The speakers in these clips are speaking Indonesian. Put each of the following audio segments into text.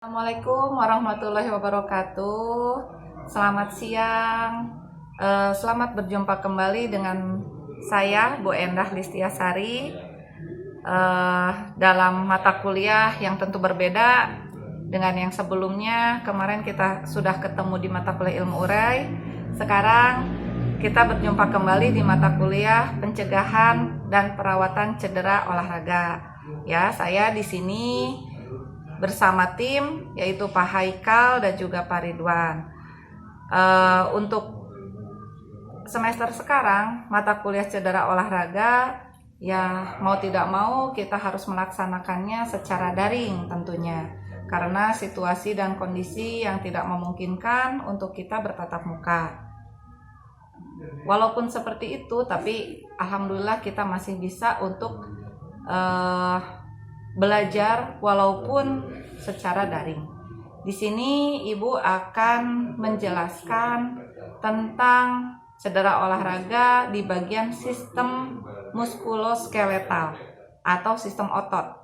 Assalamualaikum warahmatullahi wabarakatuh. Selamat siang. Selamat berjumpa kembali dengan saya, Bu Endah Listiasari, dalam mata kuliah yang tentu berbeda dengan yang sebelumnya. Kemarin kita sudah ketemu di mata kuliah ilmu urai. Sekarang kita berjumpa kembali di mata kuliah pencegahan dan perawatan cedera olahraga. Ya, saya di sini bersama tim yaitu Pak Haikal dan juga Pak Ridwan. Untuk semester sekarang mata kuliah cedera olahraga ya mau tidak mau kita harus melaksanakannya secara daring tentunya, karena situasi dan kondisi yang tidak memungkinkan untuk kita bertatap muka. Walaupun seperti itu, tapi alhamdulillah kita masih bisa untuk belajar walaupun secara daring. Di sini Ibu akan menjelaskan tentang cedera olahraga di bagian sistem muskuloskeletal atau sistem otot.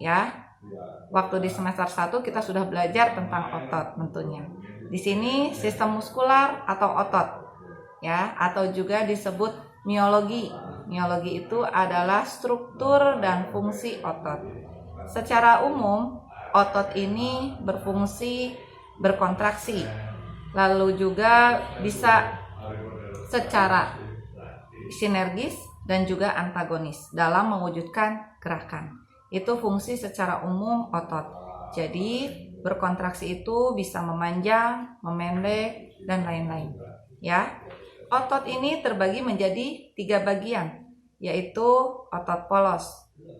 Ya. Waktu di semester 1 kita sudah belajar tentang otot tentunya. Di sini sistem muskular atau otot. Ya, atau juga disebut miologi. Miologi itu adalah struktur dan fungsi otot. Secara umum, otot ini berfungsi berkontraksi, lalu juga bisa secara sinergis dan juga antagonis dalam mewujudkan gerakan. Itu fungsi secara umum otot. Jadi, berkontraksi itu bisa memanjang, memendek, dan lain-lain. Ya. Otot ini terbagi menjadi 3 bagian, yaitu otot polos.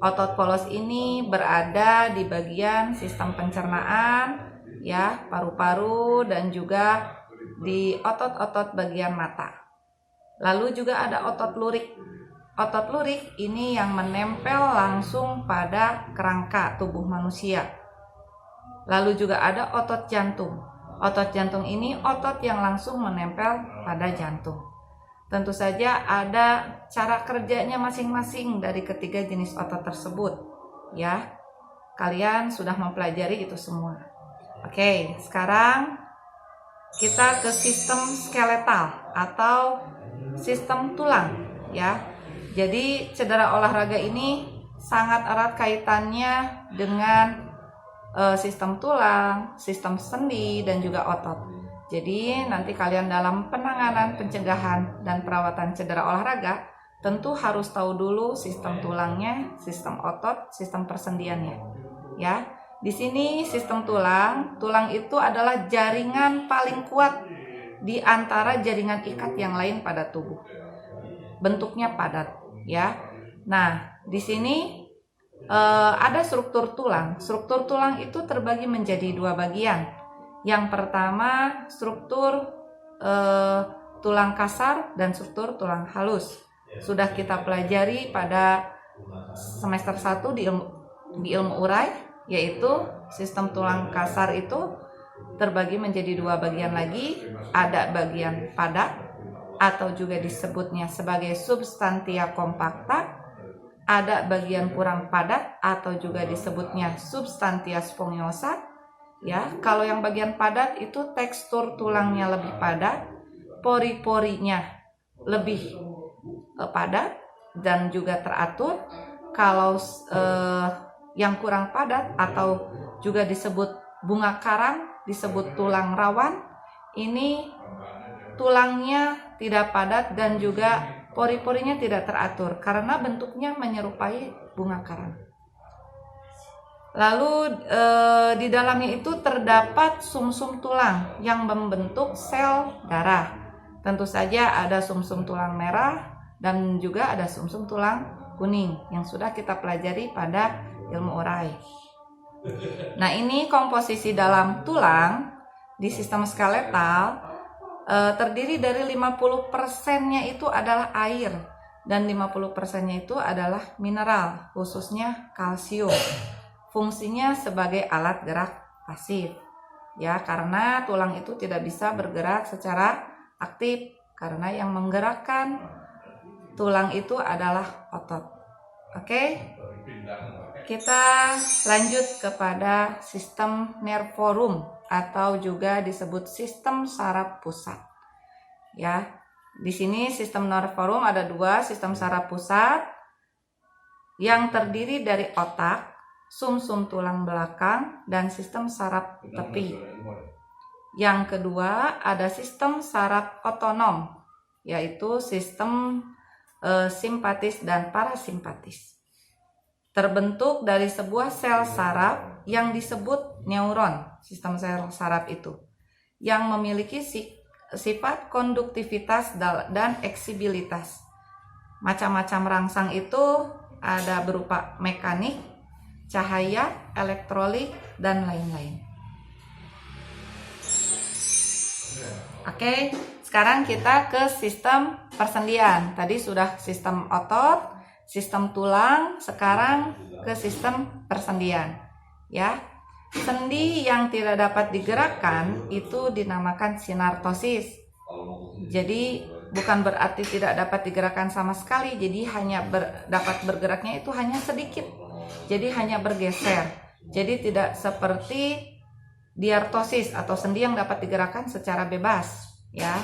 Otot polos ini berada di bagian sistem pencernaan, ya, paru-paru, dan juga di otot-otot bagian mata. Lalu juga ada otot lurik. Otot lurik ini yang menempel langsung pada kerangka tubuh manusia. Lalu juga ada otot jantung. Otot jantung ini otot yang langsung menempel pada jantung. Tentu saja ada cara kerjanya masing-masing dari ketiga jenis otot tersebut. Ya, kalian sudah mempelajari itu semua. Oke, sekarang kita ke sistem skeletal atau sistem tulang. Ya, jadi cedera olahraga ini sangat erat kaitannya dengan sistem tulang, sistem sendi, dan juga otot. Jadi nanti kalian dalam penanganan, pencegahan, dan perawatan cedera olahraga tentu harus tahu dulu sistem tulangnya, sistem otot, sistem persendiannya. Ya, di sini sistem tulang itu adalah jaringan paling kuat di antara jaringan ikat yang lain pada tubuh. Bentuknya padat, ya. Nah, di sini ada struktur tulang. Struktur tulang itu terbagi menjadi 2 bagian. Yang pertama struktur tulang kasar dan struktur tulang halus. Sudah kita pelajari pada semester 1 di ilmu urai, yaitu sistem tulang kasar itu terbagi menjadi 2 bagian lagi. Ada bagian padat atau juga disebutnya sebagai substantia compacta. Ada bagian kurang padat atau juga disebutnya substantia spongosa. Ya, kalau yang bagian padat itu tekstur tulangnya lebih padat, pori-porinya lebih padat dan juga teratur. Kalau yang kurang padat atau juga disebut bunga karang, disebut tulang rawan, ini tulangnya tidak padat dan juga pori-porinya tidak teratur karena bentuknya menyerupai bunga karang. Lalu di dalamnya itu terdapat sumsum tulang yang membentuk sel darah. Tentu saja ada sumsum tulang merah dan juga ada sumsum tulang kuning yang sudah kita pelajari pada ilmu urai. Nah, ini komposisi dalam tulang di sistem skeletal terdiri dari 50%-nya itu adalah air dan 50%-nya itu adalah mineral, khususnya kalsium. Fungsinya sebagai alat gerak pasif. Ya, karena tulang itu tidak bisa bergerak secara aktif karena yang menggerakkan tulang itu adalah otot. Oke? kita lanjut kepada sistem nervorum atau juga disebut sistem saraf pusat. Ya, di sini sistem nervorum ada dua, sistem saraf pusat yang terdiri dari otak, sumsum tulang belakang, dan sistem saraf tepi. Yang kedua ada sistem saraf otonom, yaitu sistem simpatis dan parasimpatis. Terbentuk dari sebuah sel saraf yang disebut neuron, sistem sel saraf itu, yang memiliki sifat konduktivitas dan eksibilitas. Macam-macam rangsang itu ada berupa mekanik, cahaya, elektrolit, dan lain-lain. Oke, sekarang kita ke sistem persendian. Tadi sudah sistem otot, sistem tulang, sekarang ke sistem persendian. Ya, sendi yang tidak dapat digerakkan itu dinamakan sinartosis. Jadi bukan berarti tidak dapat digerakkan sama sekali, jadi hanya dapat bergeraknya itu hanya sedikit. Jadi hanya bergeser. Jadi tidak seperti diartosis atau sendi yang dapat digerakkan secara bebas, ya.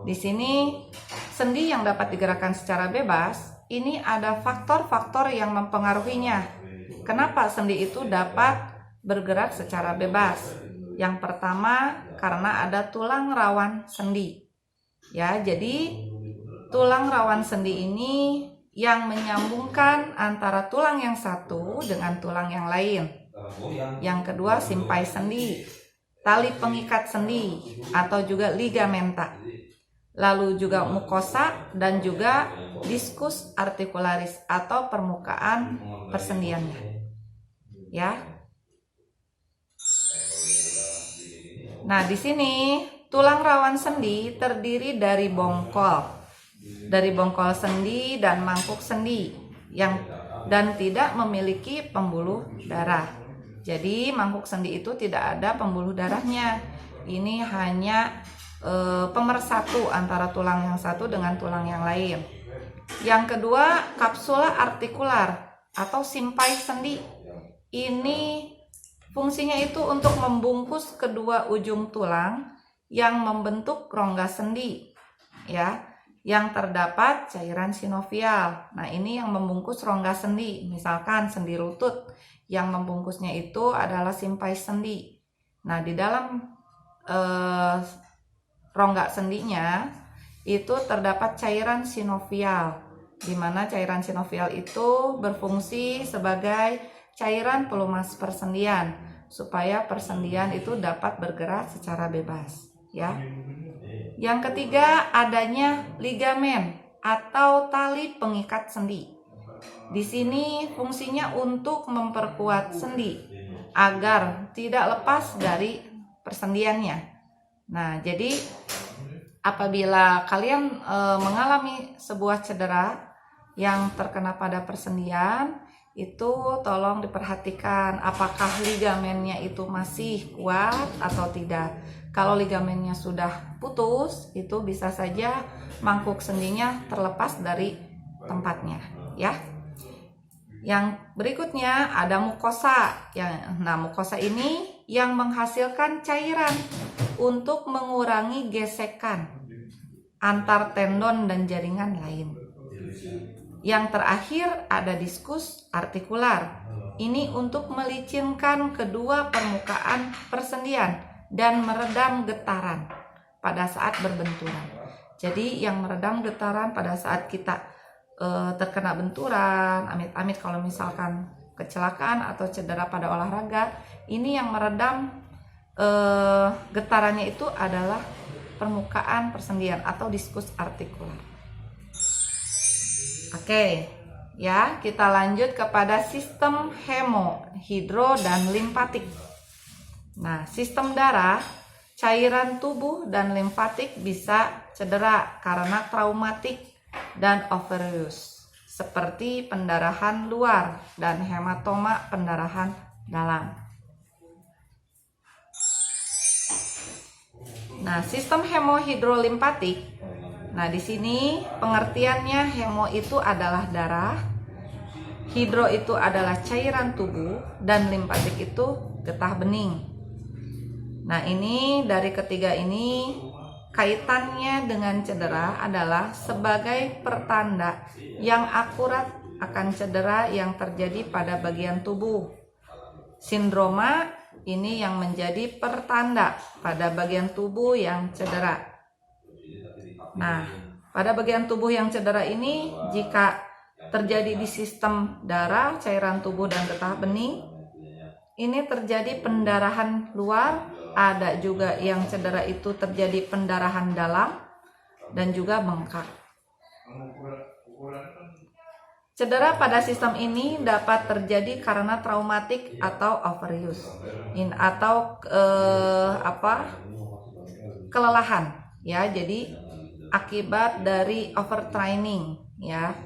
Di sini sendi yang dapat digerakkan secara bebas, ini ada faktor-faktor yang mempengaruhinya. Kenapa sendi itu dapat bergerak secara bebas? Yang pertama, karena ada tulang rawan sendi. Ya, jadi tulang rawan sendi ini yang menyambungkan antara tulang yang satu dengan tulang yang lain. Yang kedua, simpai sendi, tali pengikat sendi atau juga ligamenta. Lalu juga mukosa dan juga diskus articularis atau permukaan persendiannya. Ya. Nah, di sini tulang rawan sendi terdiri dari bongkol sendi dan mangkuk sendi dan tidak memiliki pembuluh darah. Jadi mangkuk sendi itu tidak ada pembuluh darahnya. Ini hanya pemersatu antara tulang yang satu dengan tulang yang lain. Yang kedua, kapsula artikular atau simpai sendi. Ini fungsinya itu untuk membungkus kedua ujung tulang yang membentuk rongga sendi, ya, yang terdapat cairan sinovial. Nah, ini yang membungkus rongga sendi, misalkan sendi lutut, yang membungkusnya itu adalah simpai sendi. Nah, di dalam rongga sendinya itu terdapat cairan sinovial, di mana cairan sinovial itu berfungsi sebagai cairan pelumas persendian supaya persendian itu dapat bergerak secara bebas, ya. Yang ketiga, adanya ligamen atau tali pengikat sendi. Di sini fungsinya untuk memperkuat sendi agar tidak lepas dari persendiannya. Nah, jadi apabila kalian mengalami sebuah cedera yang terkena pada persendian, itu tolong diperhatikan apakah ligamennya itu masih kuat atau tidak. Kalau ligamennya sudah putus, itu bisa saja mangkuk sendinya terlepas dari tempatnya, ya. Yang berikutnya ada mukosa. Nah, mukosa ini yang menghasilkan cairan untuk mengurangi gesekan antar tendon dan jaringan lain. Yang terakhir ada diskus artikular. Ini untuk melicinkan kedua permukaan persendian dan meredam getaran pada saat berbenturan. Jadi yang meredam getaran pada saat kita terkena benturan, amit-amit kalau misalkan kecelakaan atau cedera pada olahraga, ini yang meredam getarannya itu adalah permukaan persendian atau diskus artikular. Oke, ya, kita lanjut kepada sistem hemo, hidro, dan limpatik. Nah, sistem darah, cairan tubuh dan limfatik bisa cedera karena traumatik dan overuse, seperti pendarahan luar dan hematoma pendarahan dalam. Nah, sistem hemohidrolimpatik. Nah, di sini pengertiannya hemo itu adalah darah, hidro itu adalah cairan tubuh, dan limfatik itu getah bening. Nah, ini dari ketiga ini kaitannya dengan cedera adalah sebagai pertanda yang akurat akan cedera yang terjadi pada bagian tubuh. Sindroma ini yang menjadi pertanda pada bagian tubuh yang cedera. Nah, pada bagian tubuh yang cedera ini jika terjadi di sistem darah, cairan tubuh, dan getah bening, ini terjadi pendarahan luar. Ada juga yang cedera itu terjadi pendarahan dalam dan juga bengkak. Cedera pada sistem ini dapat terjadi karena traumatik atau overuse atau kelelahan, ya. Jadi akibat dari overtraining, ya.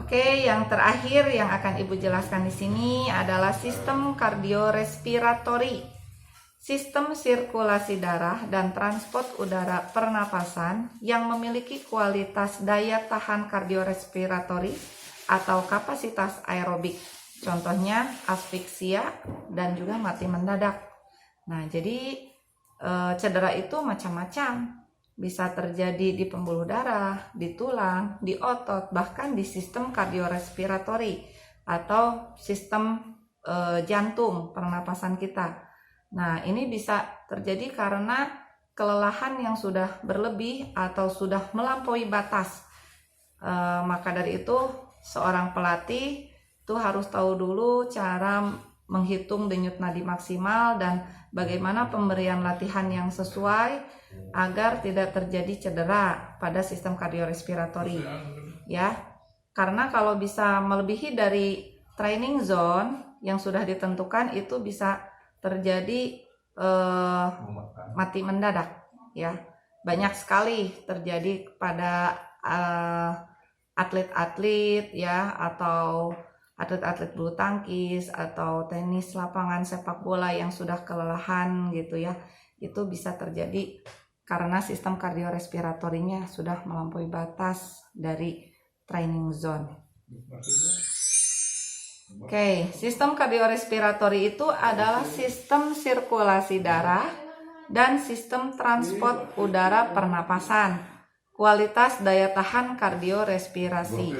Oke, yang terakhir yang akan Ibu jelaskan di sini adalah sistem kardiorespiratori. Sistem sirkulasi darah dan transport udara pernapasan yang memiliki kualitas daya tahan kardiorespiratori atau kapasitas aerobik. Contohnya asfiksia dan juga mati mendadak. Nah, jadi cedera itu macam-macam. Bisa terjadi di pembuluh darah, di tulang, di otot, bahkan di sistem kardiorespiratori atau sistem jantung pernapasan kita. Nah, ini bisa terjadi karena kelelahan yang sudah berlebih atau sudah melampaui batas. Maka dari itu, seorang pelatih itu harus tahu dulu cara menghitung denyut nadi maksimal dan bagaimana pemberian latihan yang sesuai agar tidak terjadi cedera pada sistem kardiorespiratori, ya. Karena kalau bisa melebihi dari training zone yang sudah ditentukan, itu bisa terjadi mati mendadak, ya. Banyak sekali terjadi pada atlet-atlet, ya, atau atlet-atlet bulu tangkis atau tenis lapangan, sepak bola yang sudah kelelahan gitu, ya. Itu bisa terjadi karena sistem kardiorespiratorinya sudah melampaui batas dari training zone. Oke, sistem kardiorespiratori itu adalah sistem sirkulasi darah dan sistem transport udara pernapasan. Kualitas daya tahan kardiorespirasi.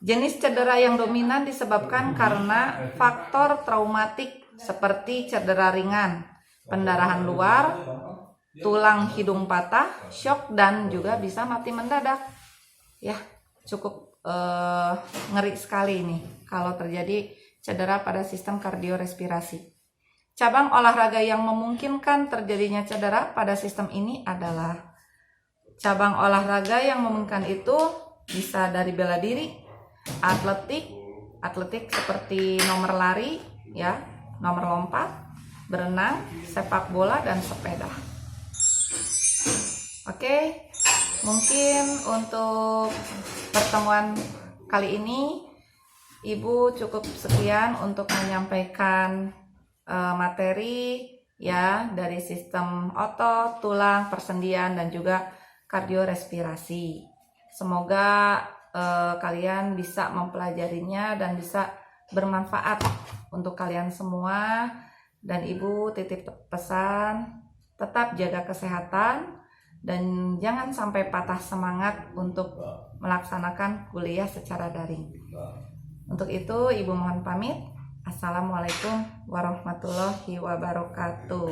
Jenis cedera yang dominan disebabkan karena faktor traumatik seperti cedera ringan, pendarahan luar, tulang hidung patah, shock, dan juga bisa mati mendadak. Ya, cukup ngeri sekali ini kalau terjadi cedera pada sistem kardiorespirasi. Cabang olahraga yang memungkinkan terjadinya cedera pada sistem ini adalah cabang olahraga yang memungkinkan itu bisa dari bela diri, atletik seperti nomor lari, ya, nomor lompat, berenang, sepak bola, dan sepeda. Oke, mungkin untuk pertemuan kali ini Ibu cukup sekian untuk menyampaikan materi, ya, dari sistem otot, tulang, persendian, dan juga kardiorespirasi. Semoga kalian bisa mempelajarinya dan bisa bermanfaat untuk kalian semua. Dan Ibu titip pesan, tetap jaga kesehatan dan jangan sampai patah semangat untuk melaksanakan kuliah secara daring. Untuk itu Ibu mohon pamit. Assalamualaikum warahmatullahi wabarakatuh.